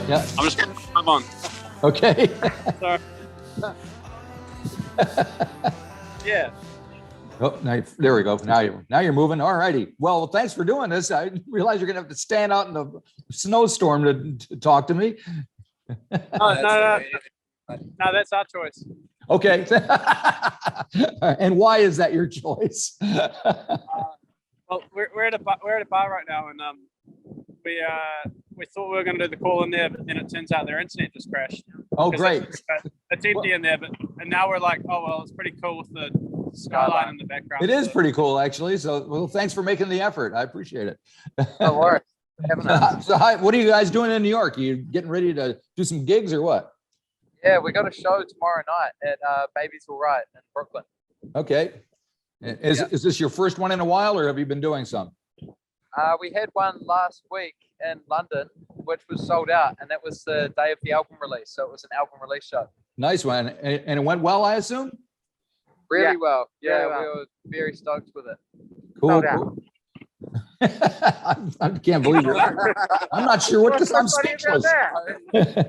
Yeah. I'm just putting my on. Okay. So, yeah. Oh, there we go. Now you're moving. All righty. Well, thanks for doing this. I realize you're gonna have to stand out in the snowstorm to talk to me. No, that's our choice. Okay. And why is that your choice? Well, we're at a bar right now, and we thought we were going to do the call in there, but then it turns out their internet just crashed. Oh, great. It's empty in there, and now we're like, oh well, it's pretty cool with the skyline in the background. It is pretty cool, actually. So, well, thanks for making the effort. I appreciate it. No worries. So, what are you guys doing in New York? Are you getting ready to do some gigs or what? Yeah, we got a show tomorrow night at Babies Will Write in Brooklyn. Okay. Is this your first one in a while, or have you been doing some? We had one last week in London, which was sold out, and that was the day of the album release. So it was an album release show. Nice one. And it went well, I assume? Really well. Yeah, we were very stoked with it. Cool. I can't believe it. I'm not sure what I'm speechless. So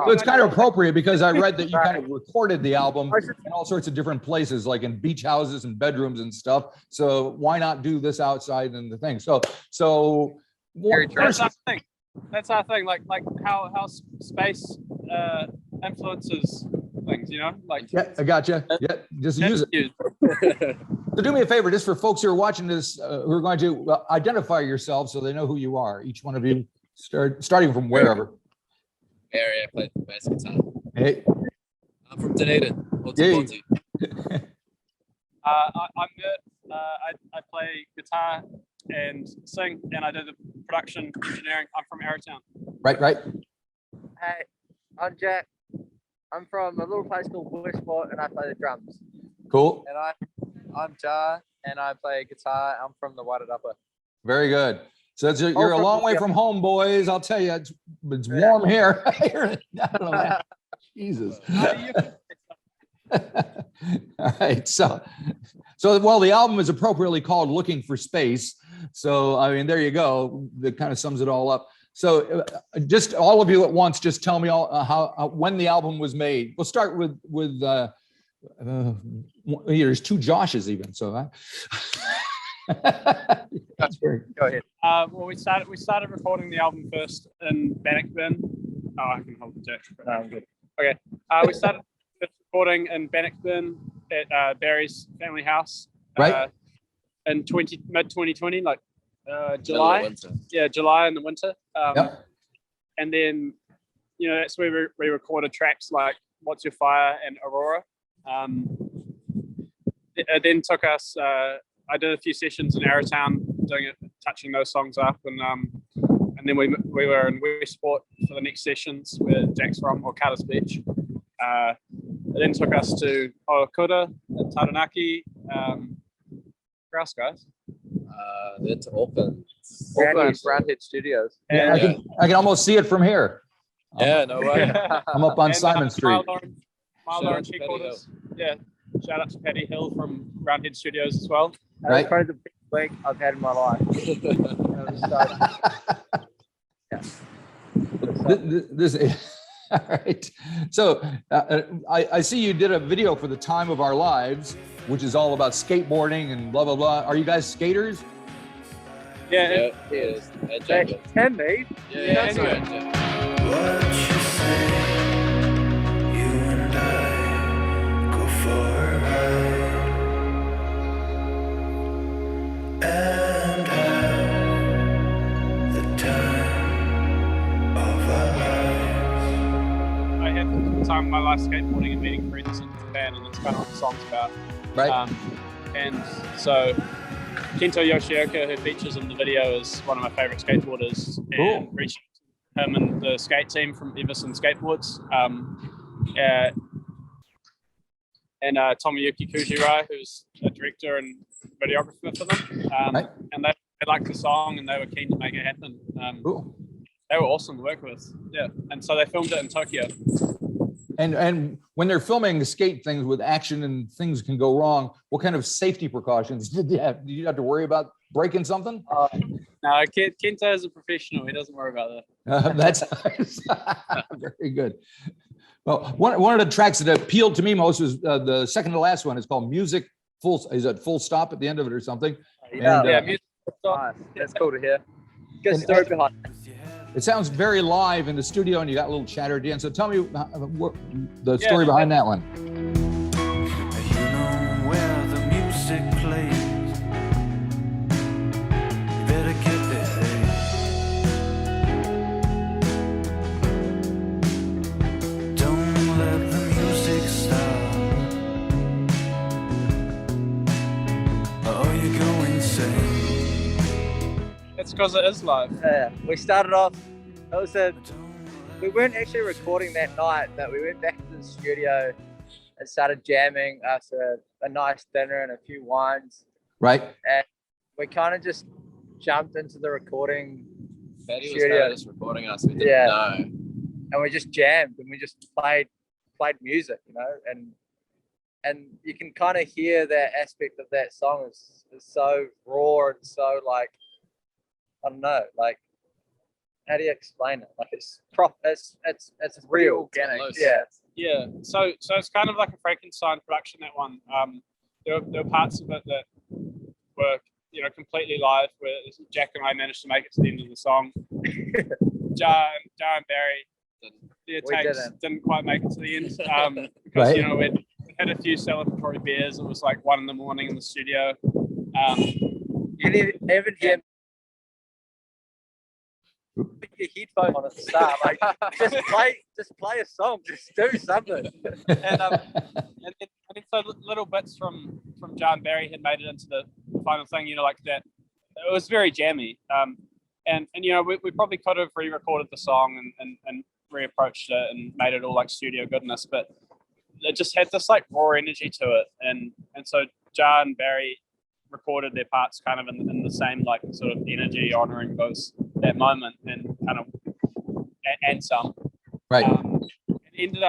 it's kind of appropriate because I read that you kind of recorded the album in all sorts of different places, like in beach houses and bedrooms and stuff. So why not do this outside and the thing? So That's our thing. Like how space influences things, you know? Like yeah, I gotcha. Yeah, just use it. So do me a favor, just for folks who are watching this, who are going to identify yourselves so they know who you are. Each one of you, starting from wherever. Area, I play the bass guitar. Hey. I'm from Dunedin. Hey. I'm Mert. I play guitar and sing, and I do the production engineering. I'm from Arrowtown. Right. Hey, I'm Jack. I'm from a little place called Bushport, and I play the drums. Cool. And I'm Jar, and I play guitar. I'm from the Wairarapa. Very good. So you're a long way from home, boys. I'll tell you, it's warm here. I don't know, man. Jesus. All right. So well, the album is appropriately called "Looking for Space." So I mean, there you go. That kind of sums it all up. So just all of you at once, just tell me all how when the album was made. We'll start with there's two Joshes even. So Go ahead. Well, we started recording the album first in Bannockburn. Oh, I can hold the jack. No, I'm good. Okay. We started recording in Bannockburn at Barry's family house. Right. In mid 2020, like July. Yeah, July in the winter. Yep. And then, you know, that's where we recorded tracks like "What's Your Fire" and "Aurora." It then took us. I did a few sessions in Arrowtown, touching those songs up, and then we were in Westport for the next sessions where Jack's from, or Carter's Beach. It then took us to Ohakura, Taranaki. Where else, guys? Then to Auckland. Roundhead Studios. Yeah, I can almost see it from here. Yeah, no way. I'm up on Simon Street. Mile Orange headquarters. Yeah. Shout out to Paddy Hill from Roundhead Studios as well. That's probably the biggest week I've had in my life. All right. So I see you did a video for The Time of Our Lives, which is all about skateboarding and blah, blah, blah. Are you guys skaters? Yeah. Can be. Yeah, that's right. What you say, you and I go for a ride and have the time of our lives. I had the time of my life skateboarding and meeting friends in Japan, and that's kind of what the song's about. Right. And so Kento Yoshioka, who features in the video, is one of my favorite skateboarders. Cool. And reached him and the skate team from Everson Skateboards. And Tomoyuki Kujirai, who's a director and videographer for them. Right. And they liked the song and they were keen to make it happen. Cool. They were awesome to work with. Yeah. And so they filmed it in Tokyo. And when they're filming skate things with action and things can go wrong, what kind of safety precautions did you have? Did you have to worry about breaking something? No, Kento is a professional. He doesn't worry about that. That's very good. Well, one of the tracks that appealed to me most was the second to last one. It's called Music Full. Is it Full Stop at the end of it or something? Yeah, And, music. nice. That's cool to hear. Good And- story behind it. It sounds very live in the studio, and you got a little chatter at the end. So tell me the story behind that one. You know where the music plays. You better get there. Don't let the music stop. Oh, you go insane. It's because it is live. Yeah, we started off. We weren't actually recording that night, but we went back to the studio and started jamming after a nice dinner and a few wines. Right. And we kind of just jumped into the recording Fatty was studio. noticed recording us. We didn't Yeah. know. and we just jammed and we just played music, you know, and you can kind of hear that aspect of that song is so raw and so like, I don't know, like, how do you explain it? Like it's real, organic. yeah. Yeah, so it's kind of like a Frankenstein production, that one. There were parts of it that were, you know, completely live, where Jack and I managed to make it to the end of the song. Jar and Barry, their takes didn't quite make it to the end because, you know, we had a few celebratory beers. It was like 1 a.m. in the studio. You didn't even hear your headphone on at the start. Like, just play a song, just do something. and then so little bits from Jar and Barry had made it into the final thing, you know, like that. It was very jammy. And you know, we probably could have re-recorded the song and reapproached it and made it all like studio goodness, but it just had this like raw energy to it. And so Jar and Barry recorded their parts kind of in the same like sort of energy, honoring that moment and kind of and some. Right. It ended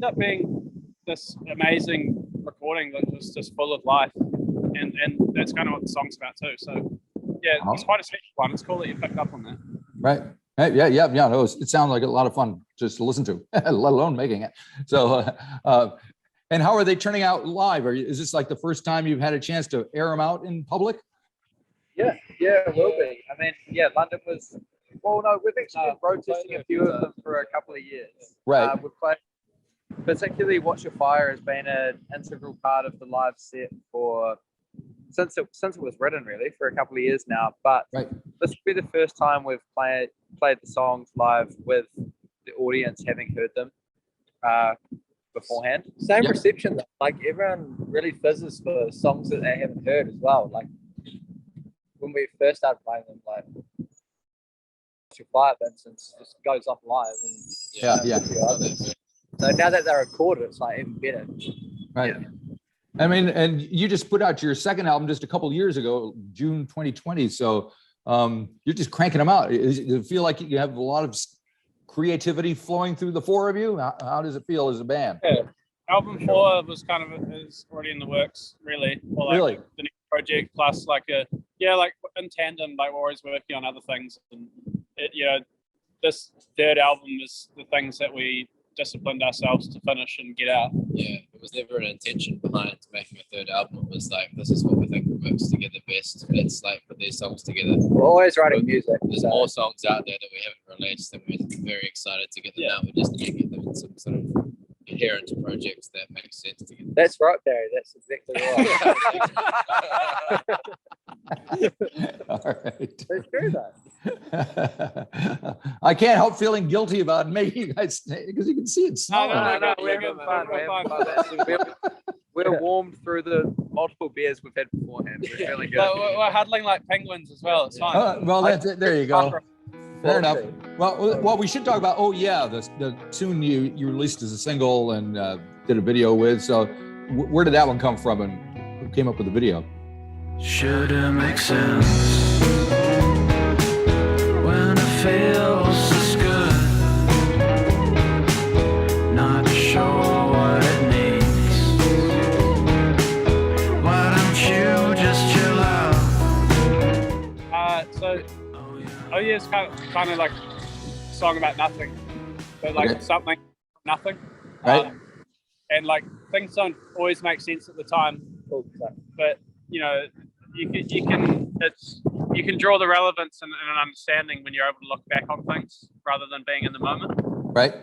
up being this amazing recording that was just full of life, and that's kind of what the song's about too. So yeah, it's quite a special one. It's cool that you picked up on that. Right. Yeah. No, it sounds like a lot of fun just to listen to, let alone making it. So, and how are they turning out live? Is this like the first time you've had a chance to air them out in public? Yeah, it will be. I mean, yeah, London was. Well, no, we've actually been rotating a few of them for a couple of years. Right. We've played, particularly "Watch Your Fire" has been an integral part of the live set since it was written, really, for a couple of years now. But Right. this will be the first time we've played the songs live with the audience having heard them beforehand. Same Yep. reception though. Like everyone really fizzes for songs that they haven't heard as well. Like when we first started playing them, like Your Fire, for instance, just goes off live. And Yeah. so now that they're recorded, it's like even better. Right. I mean, and you just put out your second album just a couple of years ago, June 2020. So you're just cranking them out. Does it feel like you have a lot of creativity flowing through the four of you? How does it feel as a band? Yeah. Album 4 was kind of is already in the works, really. Or like Really? the next project, plus like like in tandem, like we're always working on other things. And you know, this third album is the things that we disciplined ourselves to finish and get out. Yeah, it was never an intention behind making a third album. It was like, this is what we think works together best. Let's like put these songs together. We're always writing music. There's so- more songs out there that we haven't released, and we're very excited to get them out. We just need to get them in some sort of coherent projects that make sense together. That's right, Barry. That's exactly right. All right. It's true though. I can't help feeling guilty about making you guys because you can see it's No, No, we're we're good, having man. fun. We're We're having fun. We're warmed through the multiple beers we've had beforehand. We're feeling good. We're huddling like penguins as well. It's fine. well, that's it. There you go. Fair enough. Well, we should talk about. Oh yeah, the tune you released as a single and did a video with. So, where did that one come from, and who came up with the video? Should it make sense when it feels this good? Not sure what it needs. Why don't you just chill out So, oh yeah, it's kind of like a song about nothing, but like something, nothing. Right. And like things don't always make sense at the time, but you know, you can draw the relevance and an understanding when you're able to look back on things rather than being in the moment. Right.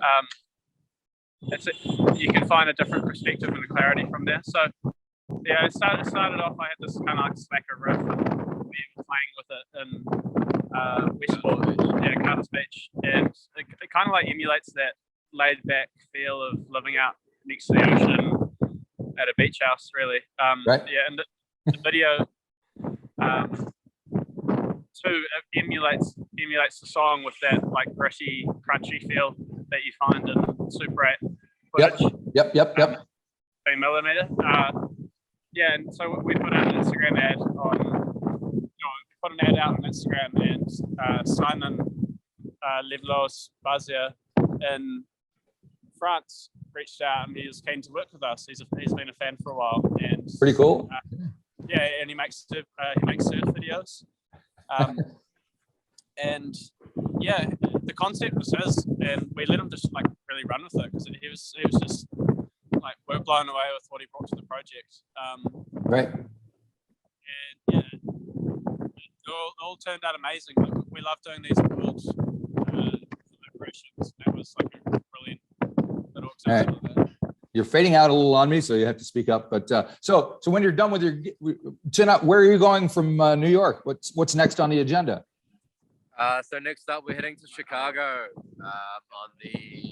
You can find a different perspective and a clarity from there. So yeah, it started off. I had this kind of like slacker riff and we were playing with it in Westport, Carter's Beach, and it kind of like emulates that laid back feel of living out next to the ocean at a beach house, really. Right. Yeah, and the video too emulates the song with that like gritty, crunchy feel that you find in Super 8 footage. Yep. 3mm. Yeah, and so we put out an Instagram ad out on Instagram, and Simon Levlos Bazia in France reached out and he was keen to work with us. He's been a fan for a while, and Pretty cool. Yeah, and he makes surf videos. And yeah, the concept was his, and we let him just like really run with it because he was just like, we're blown away with what he brought to the project. Right. And yeah, it all turned out amazing. We love doing these world collaborations. That was like a brilliant little example of that. You're fading out a little on me, so you have to speak up. But so when you're done with your tonight, where are you going from New York? What's next on the agenda? So next up, we're heading to Chicago on the...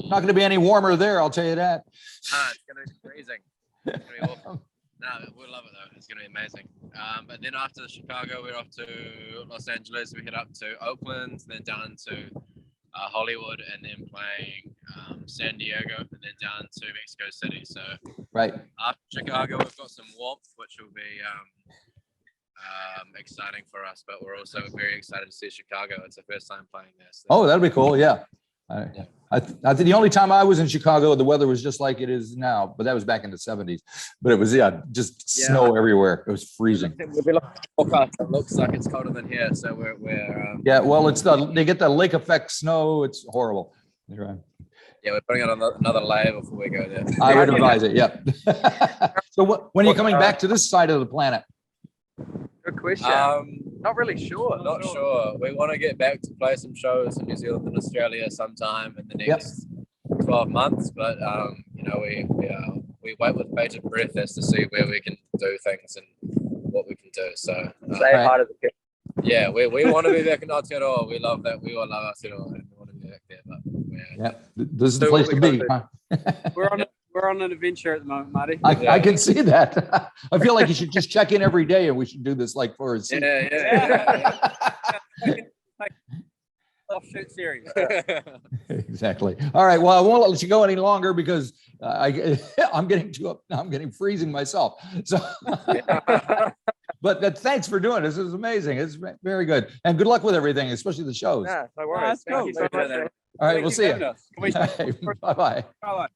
Not going to be any warmer there, I'll tell you that. It's going to be freezing. It's going to be awful. No, we'll love it though. It's going to be amazing. But then after Chicago, we're off to Los Angeles. We head up to Oakland, then down to Hollywood, and then playing San Diego, and then down to Mexico City. So right after Chicago, we've got some warmth, which will be exciting for us. But we're also very excited to see Chicago. It's the first time playing there. So. Oh, that'll be cool. Yeah. I think the only time I was in Chicago, the weather was just like it is now, but that was back in the 70s. But it was just snow everywhere. It was freezing. We'll be looking at the forecast. It looks like it's colder than here, so we're yeah. Well, they get the lake effect snow. It's horrible. You're right. Yeah, we're putting on another layer before we go there. I would advise it. Yeah. So when are you coming back to this side of the planet? Good question. Not really sure. Not sure. We want to get back to play some shows in New Zealand and Australia sometime in the next 12 months. But you know, we wait with bated breath as to see where we can do things and what we can do. So say hi to the people. Yeah, we want to be back in Aotearoa. We love that. We all love Aotearoa and we want to be back there. But yeah, this is the place to be. Huh? We're on an adventure at the moment, Marty. I can see that. I feel like you should just check in every day, and we should do this like for a season. Yeah. Offshoot series. Exactly. All right. Well, I won't let you go any longer because I'm getting freezing myself. So, but thanks for doing this. This is amazing. It's very good, and good luck with everything, especially the shows. Yeah, no worries. Thank you so much. All right. We'll see you. Bye-bye. Bye bye. Bye-bye.